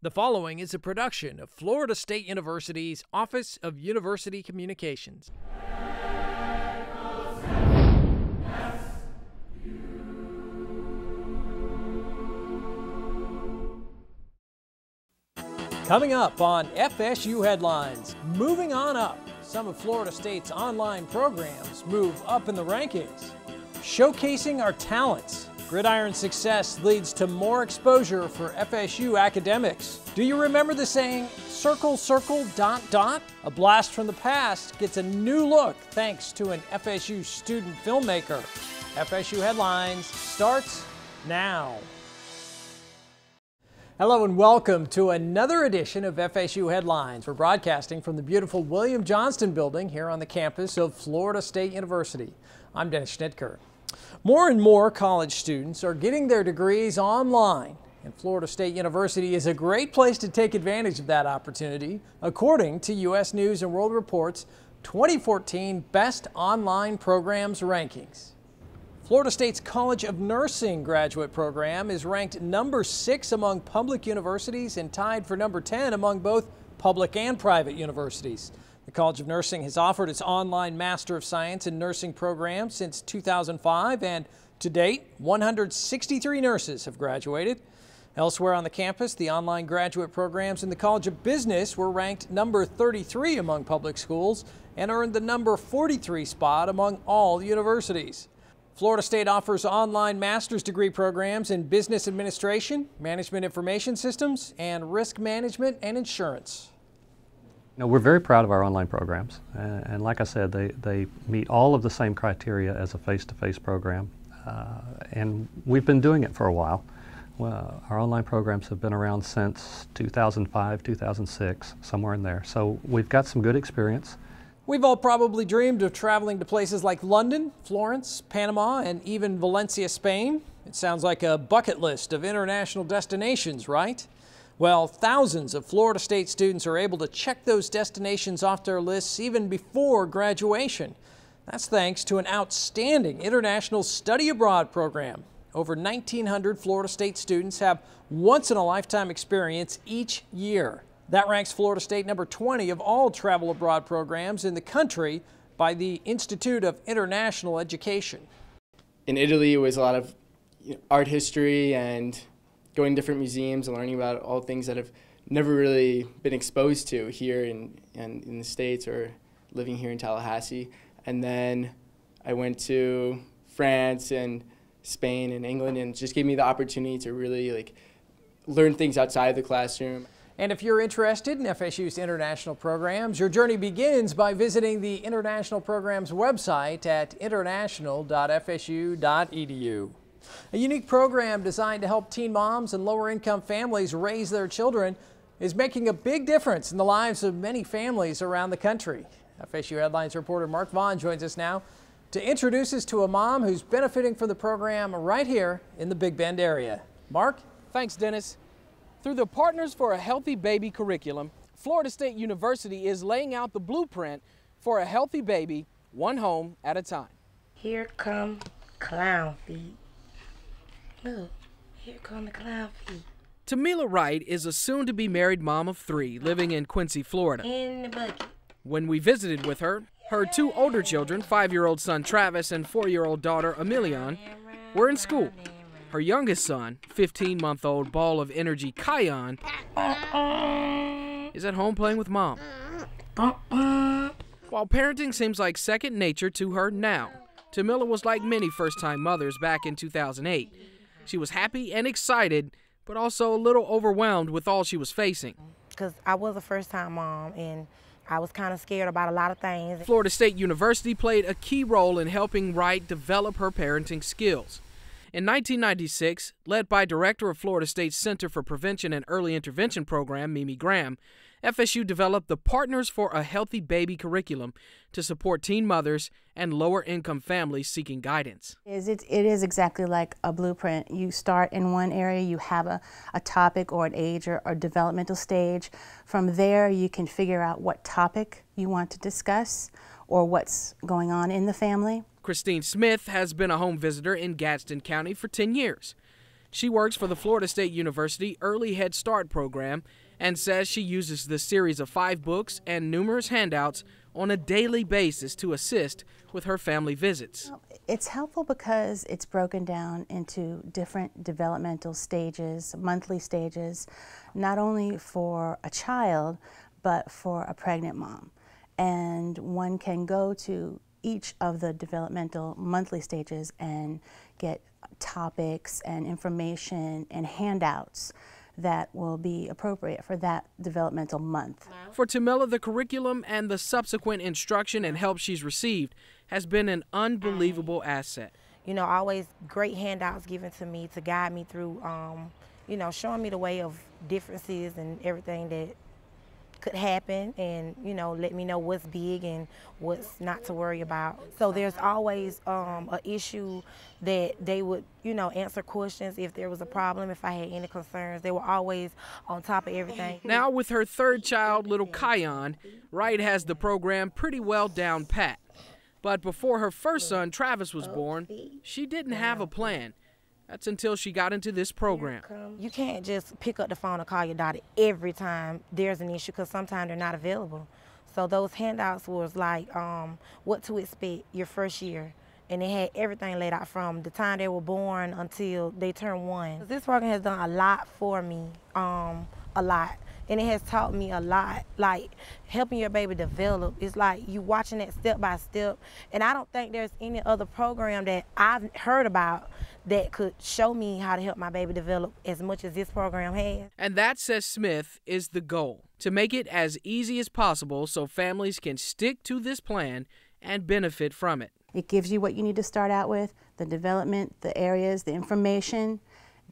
The following is a production of Florida State University's Office of University Communications. Coming up on FSU Headlines, moving on up. Some of Florida State's online programs move up in the rankings. Showcasing our talents. Gridiron success leads to more exposure for FSU academics. Do you remember the saying, circle, circle, dot, dot? A blast from the past gets a new look thanks to an FSU student filmmaker. FSU Headlines starts now. Hello and welcome to another edition of FSU Headlines. We're broadcasting from the beautiful William Johnston building here on the campus of Florida State University. I'm Dennis Schnitker. More and more college students are getting their degrees online, and Florida State University is a great place to take advantage of that opportunity, according to U.S. News & World Report's 2014 Best Online Programs rankings. Florida State's College of Nursing graduate program is ranked number 6 among public universities and tied for number 10 among both public and private universities. The College of Nursing has offered its online Master of Science in Nursing program since 2005, and to date, 163 nurses have graduated. Elsewhere on the campus, the online graduate programs in the College of Business were ranked number 33 among public schools and earned the number 43 spot among all universities. Florida State offers online master's degree programs in business administration, management information systems, and risk management and insurance. We're very proud of our online programs, and like I said, they meet all of the same criteria as a face-to-face program, and we've been doing it for a while. Well, our online programs have been around since 2005, 2006, somewhere in there, so we've got some good experience. We've all probably dreamed of traveling to places like London, Florence, Panama, and even Valencia, Spain. It sounds like a bucket list of international destinations, right? Well, thousands of Florida State students are able to check those destinations off their lists even before graduation. That's thanks to an outstanding international study abroad program. Over 1,900 Florida State students have once-in-a-lifetime experience each year. That ranks Florida State number 20 of all travel abroad programs in the country by the Institute of International Education. In Italy, it was a lot of art history and going to different museums and learning about all things that I've never really been exposed to here in the States or living here in Tallahassee. And then I went to France and Spain and England, and it just gave me the opportunity to really learn things outside the classroom. And if you're interested in FSU's international programs, your journey begins by visiting the international programs website at international.fsu.edu. A unique program designed to help teen moms and lower-income families raise their children is making a big difference in the lives of many families around the country. FSU Headlines reporter Mark Vaughn joins us now to introduce us to a mom who's benefiting from the program right here in the Big Bend area. Mark? Thanks, Dennis. Through the Partners for a Healthy Baby curriculum, Florida State University is laying out the blueprint for a healthy baby, one home at a time. Here come clown feet. Look, here come the clown feet. Tamila Wright is a soon-to-be married mom of 3 living in Quincy, Florida. In the bucket. When we visited with her, her 2 older children, 5-year-old son Travis and 4-year-old daughter Emilion, were in school. Her youngest son, 15-month-old ball of energy Kion, is at home playing with mom. While parenting seems like second nature to her now, Tamila was like many first-time mothers back in 2008. She was happy and excited, but also a little overwhelmed with all she was facing. Because I was a first-time mom, and I was kind of scared about a lot of things. Florida State University played a key role in helping Wright develop her parenting skills. In 1996, led by Director of Florida State's Center for Prevention and Early Intervention Program, Mimi Graham, FSU developed the Partners for a Healthy Baby curriculum to support teen mothers and lower-income families seeking guidance. It is exactly like a blueprint. You start in one area, you have a topic or an age or developmental stage. From there, you can figure out what topic you want to discuss or what's going on in the family. Christine Smith has been a home visitor in Gadsden County for 10 years. She works for the Florida State University Early Head Start program and says she uses this series of 5 books and numerous handouts on a daily basis to assist with her family visits. It's helpful because it's broken down into different developmental stages, monthly stages, not only for a child, but for a pregnant mom. And one can go to each of the developmental monthly stages and get topics and information and handouts that will be appropriate for that developmental month. For Tamila, the curriculum and the subsequent instruction and help she's received has been an unbelievable asset. You know, always great handouts given to me to guide me through, you know, showing me the way of differences and everything that could happen, and, you know, let me know what's big and what's not to worry about. So there's always an issue that they would, you know, answer questions if there was a problem, if I had any concerns. They were always on top of everything. Now with her 3rd child, little Kion, Wright has the program pretty well down pat. But before her first son, Travis, was born, she didn't have a plan. That's until she got into this program. You can't just pick up the phone and call your daughter every time there's an issue, because sometimes they're not available. So those handouts was like what to expect your first year. And they had everything laid out from the time they were born until they turned 1. This program has done a lot for me, a lot. And it has taught me a lot, like helping your baby develop. It's like you watching that step by step. And I don't think there's any other program that I've heard about that could show me how to help my baby develop as much as this program has. And that, says Smith, is the goal, to make it as easy as possible so families can stick to this plan and benefit from it. It gives you what you need to start out with, the development, the areas, the information,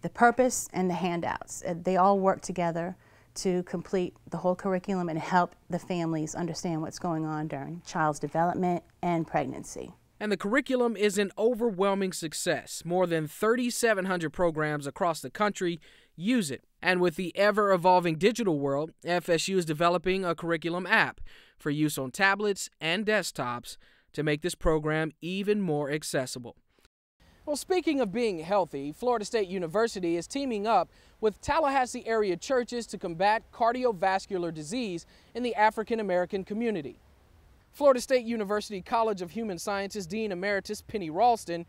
the purpose, and the handouts. They all work together to complete the whole curriculum and help the families understand what's going on during child's development and pregnancy. And the curriculum is an overwhelming success. More than 3,700 programs across the country use it. And with the ever-evolving digital world, FSU is developing a curriculum app for use on tablets and desktops to make this program even more accessible. Well, speaking of being healthy, Florida State University is teaming up with Tallahassee area churches to combat cardiovascular disease in the African American community. Florida State University College of Human Sciences Dean Emeritus Penny Ralston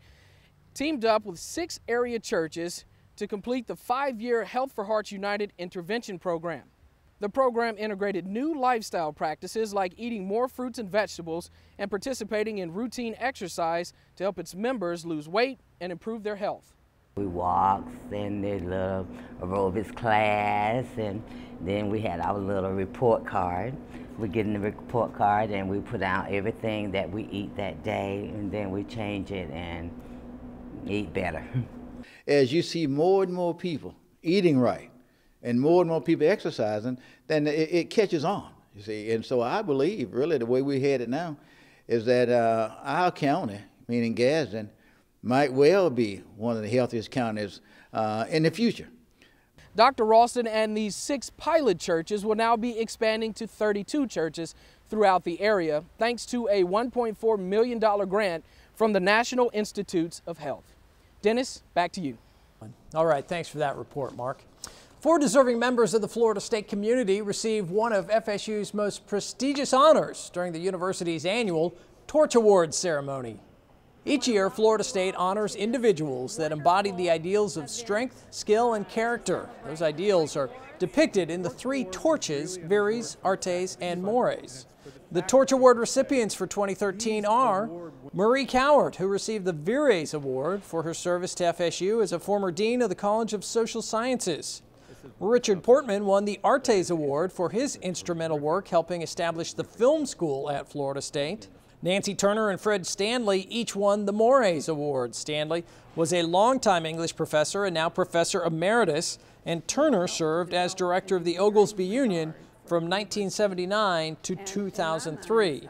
teamed up with 6 area churches to complete the 5-year Health for Hearts United intervention program. The program integrated new lifestyle practices like eating more fruits and vegetables and participating in routine exercise to help its members lose weight and improve their health. We walked in the little aerobics class, and then we had our little report card. We get in the report card and we put out everything that we eat that day, and then we change it and eat better. As you see more and more people eating right and more people exercising, then it catches on, you see. And so I believe, really, the way we're headed now is that our county, meaning Gadsden, might well be one of the healthiest counties in the future. Dr. Ralston and these 6 pilot churches will now be expanding to 32 churches throughout the area, thanks to a $1.4 million grant from the National Institutes of Health. Dennis, back to you. All right, thanks for that report, Mark. 4 deserving members of the Florida State community received one of FSU's most prestigious honors during the university's annual Torch Awards ceremony. Each year, Florida State honors individuals that embody the ideals of strength, skill, and character. Those ideals are depicted in the 3 torches, Viris, Artes, and Mores. The Torch Award recipients for 2013 are Marie Cowart, who received the Vires Award for her service to FSU as a former dean of the College of Social Sciences. Richard Portman won the Artes Award for his instrumental work helping establish the film school at Florida State. Nancy Turner and Fred Stanley each won the Mores Award. Stanley was a longtime English professor and now professor emeritus, and Turner served as director of the Oglesby Union from 1979 to 2003.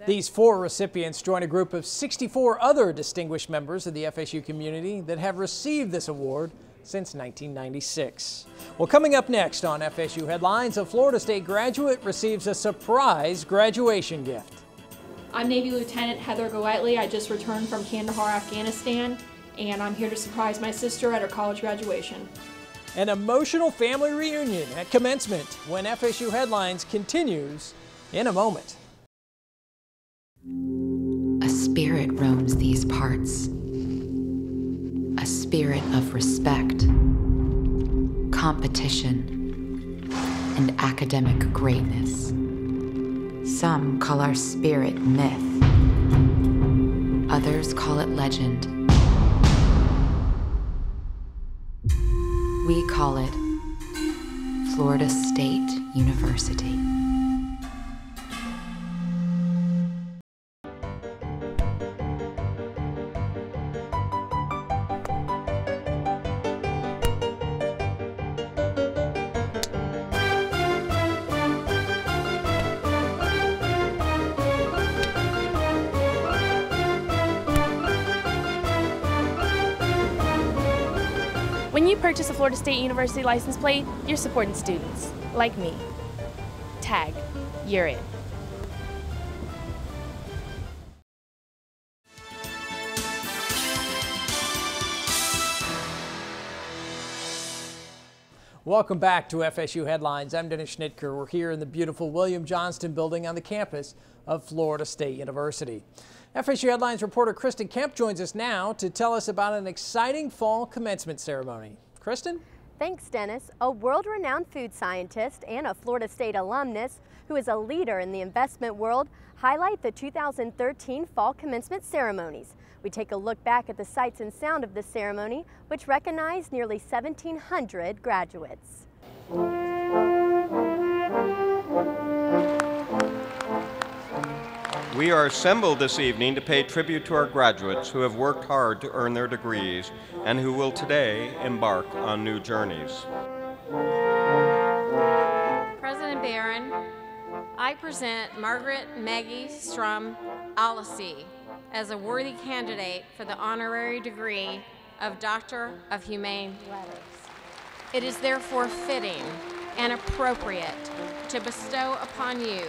These 4 recipients join a group of 64 other distinguished members of the FSU community that have received this award since 1996. Well, coming up next on FSU Headlines, a Florida State graduate receives a surprise graduation gift. I'm Navy Lieutenant Heather Golightly. I just returned from Kandahar, Afghanistan, and I'm here to surprise my sister at her college graduation. An emotional family reunion at commencement when FSU Headlines continues in a moment. A spirit roams these parts, a spirit of respect, competition, and academic greatness. Some call our spirit myth, others call it legend. We call it Florida State University. When you purchase a Florida State University license plate, you're supporting students, like me. Tag, you're in. Welcome back to FSU Headlines. I'm Dennis Schnitker. We're here in the beautiful William Johnston building on the campus of Florida State University. FSU Headlines reporter Kristen Kemp joins us now to tell us about an exciting fall commencement ceremony. Kristen? Thanks, Dennis. A world-renowned food scientist and a Florida State alumnus who is a leader in the investment world highlight the 2013 fall commencement ceremonies. We take a look back at the sights and sound of this ceremony, which recognized nearly 1,700 graduates. We are assembled this evening to pay tribute to our graduates who have worked hard to earn their degrees and who will today embark on new journeys. President Barron, I present Margaret Maggie Strum Alesi as a worthy candidate for the honorary degree of Doctor of Humane Letters. It is therefore fitting and appropriate to bestow upon you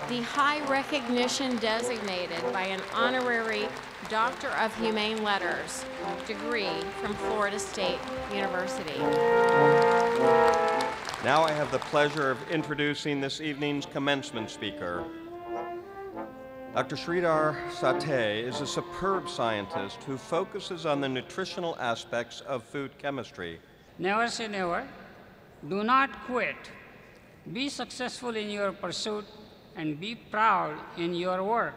the high recognition designated by an honorary Doctor of Humane Letters degree from Florida State University. Now I have the pleasure of introducing this evening's commencement speaker. Dr. Sridhar Sathe is a superb scientist who focuses on the nutritional aspects of food chemistry. Never say never. Do not quit. Be successful in your pursuit and be proud in your work.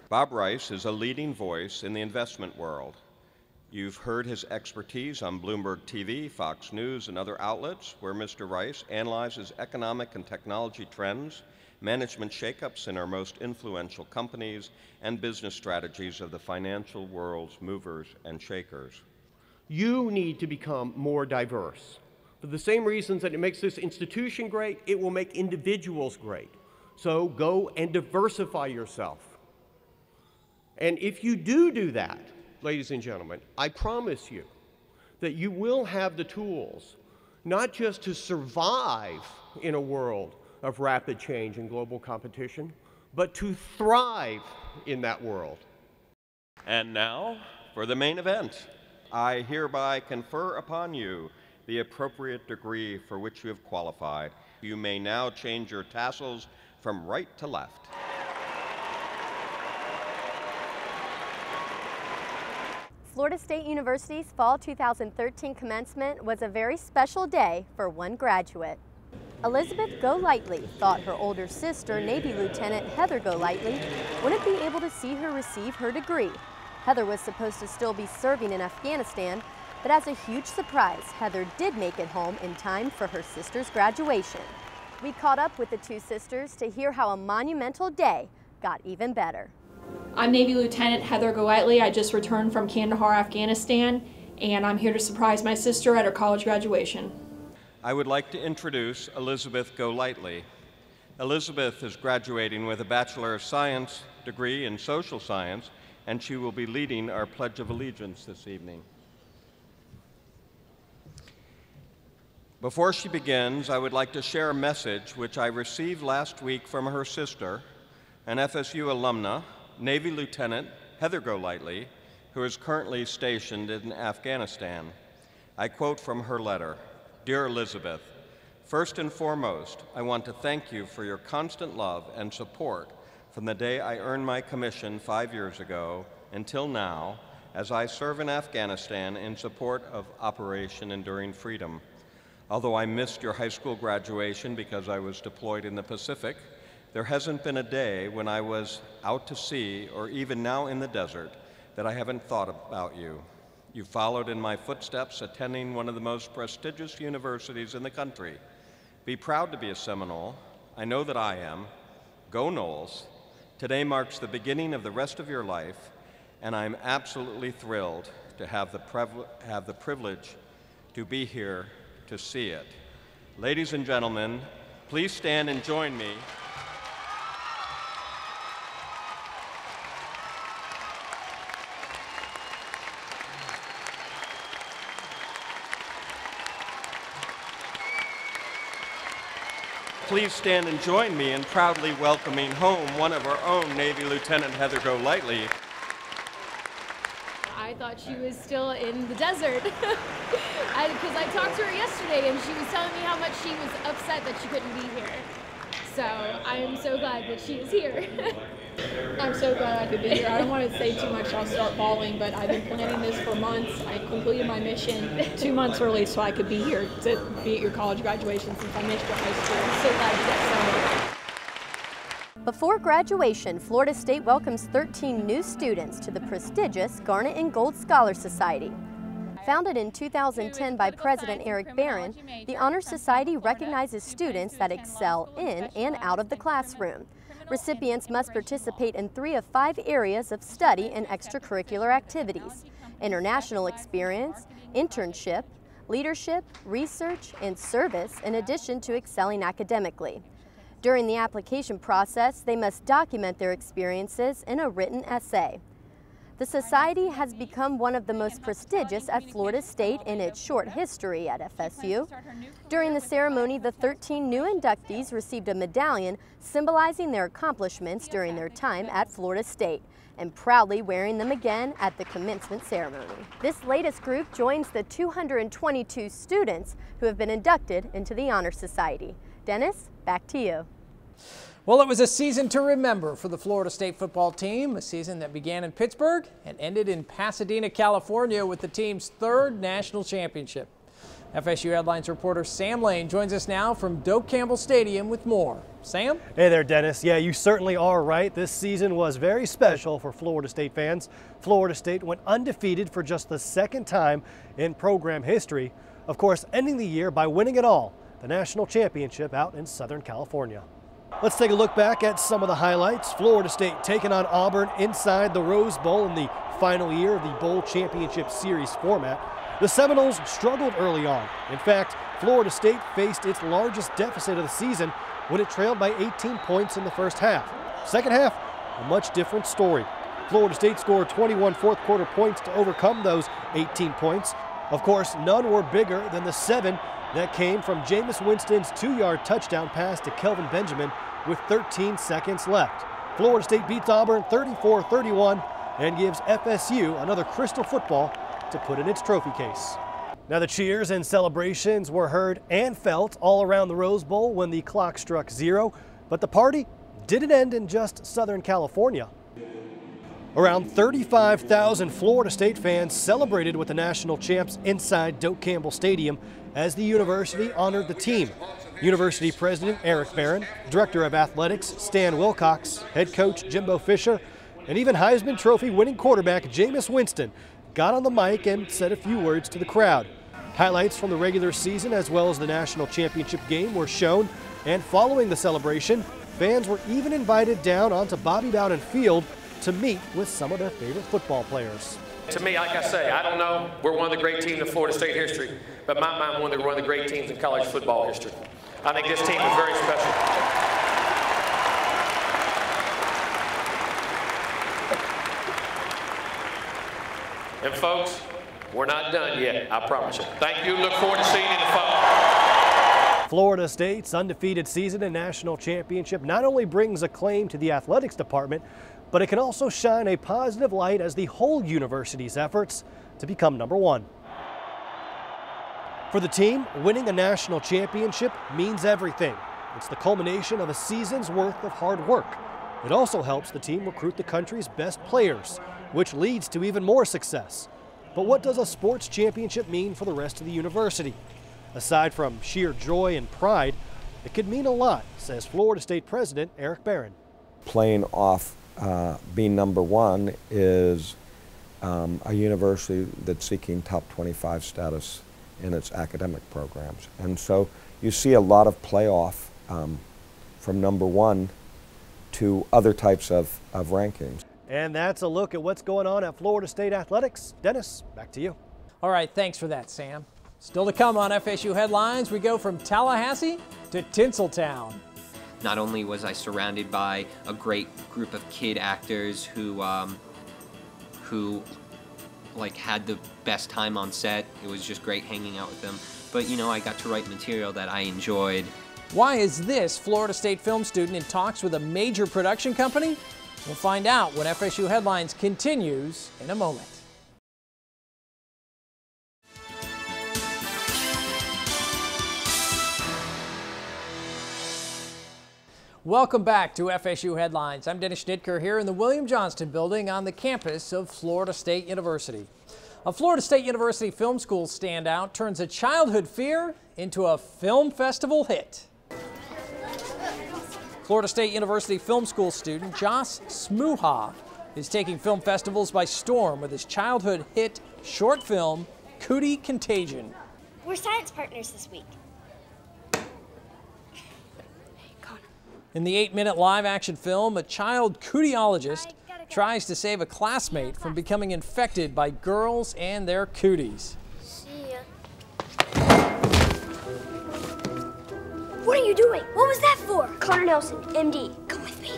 Bob Rice is a leading voice in the investment world. You've heard his expertise on Bloomberg TV, Fox News, and other outlets where Mr. Rice analyzes economic and technology trends, management shakeups in our most influential companies, and business strategies of the financial world's movers and shakers. You need to become more diverse. For the same reasons that it makes this institution great, it will make individuals great. So go and diversify yourself. And if you do that, ladies and gentlemen, I promise you that you will have the tools, not just to survive in a world of rapid change and global competition, but to thrive in that world. And now, for the main event, I hereby confer upon you the appropriate degree for which you have qualified. You may now change your tassels from right to left. Florida State University's fall 2013 commencement was a very special day for one graduate. Elizabeth Golightly thought her older sister, Navy Lieutenant Heather Golightly, wouldn't be able to see her receive her degree. Heather was supposed to still be serving in Afghanistan, but as a huge surprise, Heather did make it home in time for her sister's graduation. We caught up with the two sisters to hear how a monumental day got even better. I'm Navy Lieutenant Heather Golightly. I just returned from Kandahar, Afghanistan, and I'm here to surprise my sister at her college graduation. I would like to introduce Elizabeth Golightly. Elizabeth is graduating with a Bachelor of Science degree in Social Science, and she will be leading our Pledge of Allegiance this evening. Before she begins, I would like to share a message which I received last week from her sister, an FSU alumna, Navy Lieutenant Heather Golightly, who is currently stationed in Afghanistan. I quote from her letter, "Dear Elizabeth, first and foremost, I want to thank you for your constant love and support from the day I earned my commission 5 years ago until now, as I serve in Afghanistan in support of Operation Enduring Freedom. Although I missed your high school graduation because I was deployed in the Pacific, there hasn't been a day when I was out to sea or even now in the desert that I haven't thought about you. You followed in my footsteps, attending one of the most prestigious universities in the country. Be proud to be a Seminole. I know that I am. Go Noles. Today marks the beginning of the rest of your life, and I'm absolutely thrilled to have the privilege to be here to see it. Ladies and gentlemen, please stand and join me. Please stand and join me in proudly welcoming home one of our own Navy Lieutenant Heather Golightly. I thought she was still in the desert because I talked to her yesterday and she was telling me how much she was upset that she couldn't be here. So I am so glad that she is here. I'm so glad I could be here. I don't want to say too much, I'll start bawling, but I've been planning this for months. I completed my mission 2 months early so I could be here to be at your college graduation since I missed your high school. I'm so glad you got so. Before graduation, Florida State welcomes 13 new students to the prestigious Garnet and Gold Scholar Society. Founded in 2010 by President Eric Barron, the Honor Society recognizes students that excel in and out of the classroom. Recipients must participate in 3 of 5 areas of study and extracurricular activities: international experience, internship, leadership, research, and service, in addition to excelling academically. During the application process, they must document their experiences in a written essay. The Society has become one of the most prestigious at Florida State in its short history at FSU. During the ceremony, the 13 new inductees received a medallion symbolizing their accomplishments during their time at Florida State, and proudly wearing them again at the commencement ceremony. This latest group joins the 222 students who have been inducted into the Honor Society. Dennis, back to you. Well, it was a season to remember for the Florida State football team, a season that began in Pittsburgh and ended in Pasadena, California with the team's 3rd national championship. FSU Headlines reporter Sam Lane joins us now from Doak Campbell Stadium with more. Sam? Hey there, Dennis. Yeah, you certainly are right. This season was very special for Florida State fans. Florida State went undefeated for just the 2nd time in program history. Of course, ending the year by winning it all, the national championship out in Southern California. Let's take a look back at some of the highlights. Florida State taking on Auburn inside the Rose Bowl in the final year of the Bowl Championship Series format. The Seminoles struggled early on. In fact, Florida State faced its largest deficit of the season when it trailed by 18 points in the first half. Second half, a much different story. Florida State scored 21 fourth-quarter points to overcome those 18 points. Of course, none were bigger than the 7 that came from Jameis Winston's 2-yard touchdown pass to Kelvin Benjamin with 13 seconds left. Florida State beats Auburn 34-31 and gives FSU another crystal football to put in its trophy case. Now the cheers and celebrations were heard and felt all around the Rose Bowl when the clock struck 0, but the party didn't end in just Southern California. Around 35,000 Florida State fans celebrated with the national champs inside Doak Campbell Stadium as the university honored the team. University President Eric Barron, Director of Athletics Stan Wilcox, Head Coach Jimbo Fisher, and even Heisman Trophy winning quarterback Jameis Winston got on the mic and said a few words to the crowd. Highlights from the regular season as well as the national championship game were shown, and following the celebration, fans were even invited down onto Bobby Bowden Field to meet with some of their favorite football players. To me, like I say, I don't know, we're one of the great teams in Florida State history, but in my mind, one of the great teams in college football history. I think this team is very special. And folks, we're not done yet, I promise you. Thank you, look forward to seeing you in the fall. Florida State's undefeated season and national championship not only brings acclaim to the athletics department, but it can also shine a positive light as the whole university's efforts to become #1. For the team, winning a national championship means everything. It's the culmination of a season's worth of hard work. It also helps the team recruit the country's best players, which leads to even more success. But what does a sports championship mean for the rest of the university? Aside from sheer joy and pride, it could mean a lot, says Florida State President Eric Barron. Playing off being #1 is a university that's seeking top 25 status in its academic programs. And so you see a lot of playoff from #1 to other types of rankings. And that's a look at what's going on at Florida State Athletics. Dennis, back to you. All right, thanks for that, Sam. Still to come on FSU Headlines, we go from Tallahassee to Tinseltown. Not only was I surrounded by a great group of kid actors who like had the best time on set. It was just great hanging out with them. But you know, I got to write material that I enjoyed. Why is this Florida State film student in talks with a major production company? We'll find out when FSU Headlines continues in a moment. Welcome back to FSU Headlines. I'm Dennis Schnitker here in the William Johnston building on the campus of Florida State University. A Florida State University Film School standout turns a childhood fear into a film festival hit. Florida State University Film School student Josh Smuha is taking film festivals by storm with his childhood hit short film, Cootie Contagion. We're science partners this week. In the 8-minute live-action film, a child cootiologist tries to save a classmate from becoming infected by girls and their cooties. See ya. What are you doing? What was that for? Connor Nelson, MD. Come with me.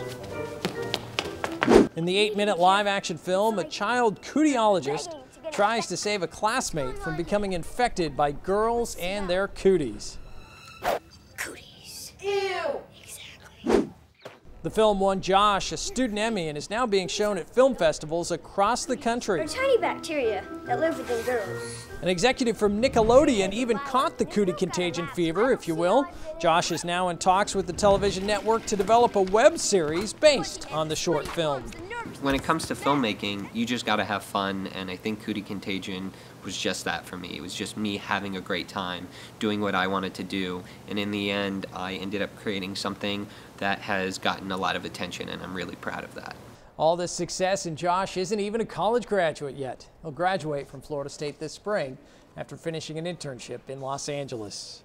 In the 8-minute live-action film, a child cootiologist tries to save a classmate from becoming infected by girls and their cooties. Cooties. Ew. The film won Josh a student Emmy and is now being shown at film festivals across the country. They're tiny bacteria that live within girls. An executive from Nickelodeon even caught the cootie contagion fever, if you will. Josh is now in talks with the television network to develop a web series based on the short film. When it comes to filmmaking, you just got to have fun, and I think Cootie Contagion was just that for me. It was just me having a great time, doing what I wanted to do, and in the end, I ended up creating something that has gotten a lot of attention, and I'm really proud of that. All this success, and Josh isn't even a college graduate yet. He'll graduate from Florida State this spring after finishing an internship in Los Angeles.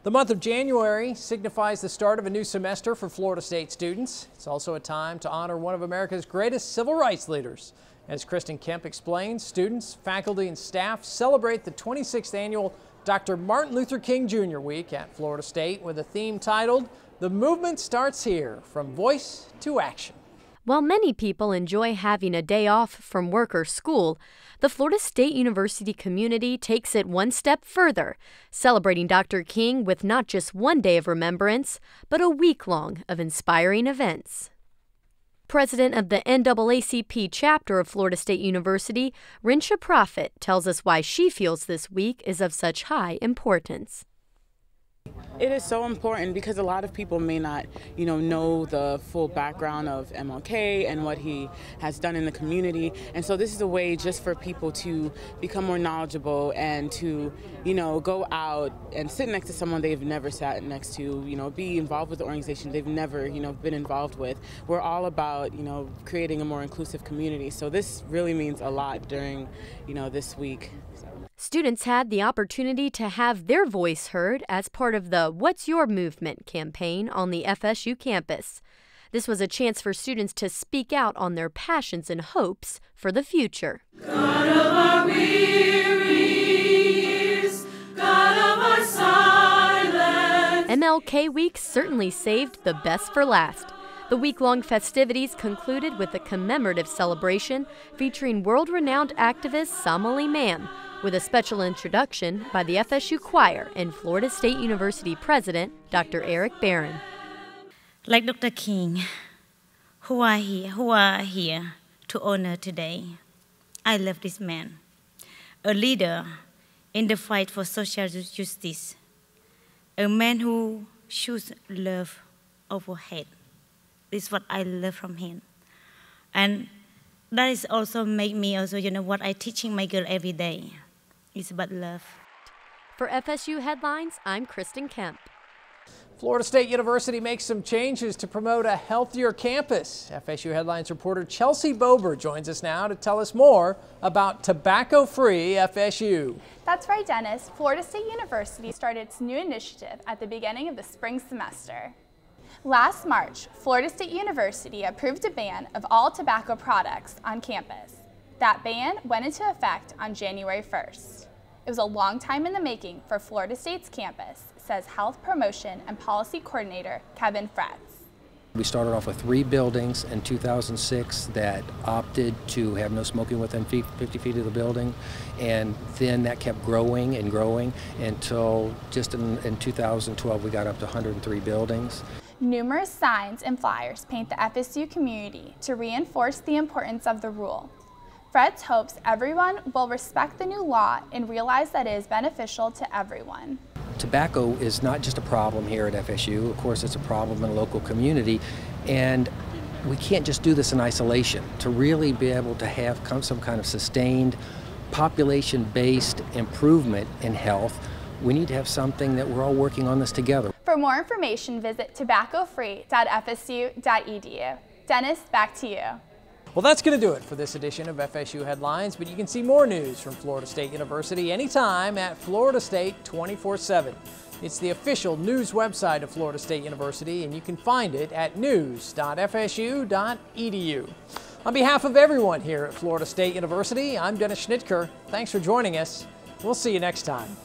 The month of January signifies the start of a new semester for Florida State students. It's also a time to honor one of America's greatest civil rights leaders. As Kristen Kemp explains, students, faculty, and staff celebrate the 26th annual Dr. Martin Luther King Jr. Week at Florida State with a theme titled, "The Movement Starts Here, From Voice to Action." While many people enjoy having a day off from work or school, the Florida State University community takes it one step further, celebrating Dr. King with not just one day of remembrance, but a week-long of inspiring events. President of the NAACP chapter of Florida State University, Rinsha Prophet, tells us why she feels this week is of such high importance. It is so important because a lot of people may not, know the full background of MLK and what he has done in the community. And so this is a way just for people to become more knowledgeable and to, go out and sit next to someone they've never sat next to, be involved with the organization they've never, been involved with. We're all about, creating a more inclusive community. So this really means a lot during, this week. Students had the opportunity to have their voice heard as part of the What's Your Movement campaign on the FSU campus. This was a chance for students to speak out on their passions and hopes for the future. God of our weary years, God of our silence. MLK Week certainly saved the best for last. The week-long festivities concluded with a commemorative celebration featuring world-renowned activist Samali Mam, with a special introduction by the FSU Choir and Florida State University President Dr. Eric Barron. Like Dr. King, who are here to honor today. I love this man, a leader in the fight for social justice, a man who chooses love over hate. This is what I love from him. And that is also make me also, what I teaching my girl every day. It's about love. For FSU Headlines, I'm Kristen Kemp. Florida State University makes some changes to promote a healthier campus. FSU Headlines reporter Chelsea Bober joins us now to tell us more about tobacco-free FSU. That's right, Dennis. Florida State University started its new initiative at the beginning of the spring semester. Last March, Florida State University approved a ban of all tobacco products on campus. That ban went into effect on January 1st. It was a long time in the making for Florida State's campus, says Health Promotion and Policy Coordinator Kevin Fretz. We started off with 3 buildings in 2006 that opted to have no smoking within 50 feet of the building, and then that kept growing and growing until just in 2012 we got up to 103 buildings. Numerous signs and flyers paint the FSU community to reinforce the importance of the rule. Fretz hopes everyone will respect the new law and realize that it is beneficial to everyone. Tobacco is not just a problem here at FSU. Of course, it's a problem in a local community, and we can't just do this in isolation. To really be able to have some kind of sustained population-based improvement in health, we need to have something that we're all working on this together. For more information, visit tobaccofree.fsu.edu. Dennis, back to you. Well, that's going to do it for this edition of FSU Headlines, but you can see more news from Florida State University anytime at Florida State 24/7. It's the official news website of Florida State University, and you can find it at news.fsu.edu. On behalf of everyone here at Florida State University, I'm Dennis Schnitker. Thanks for joining us. We'll see you next time.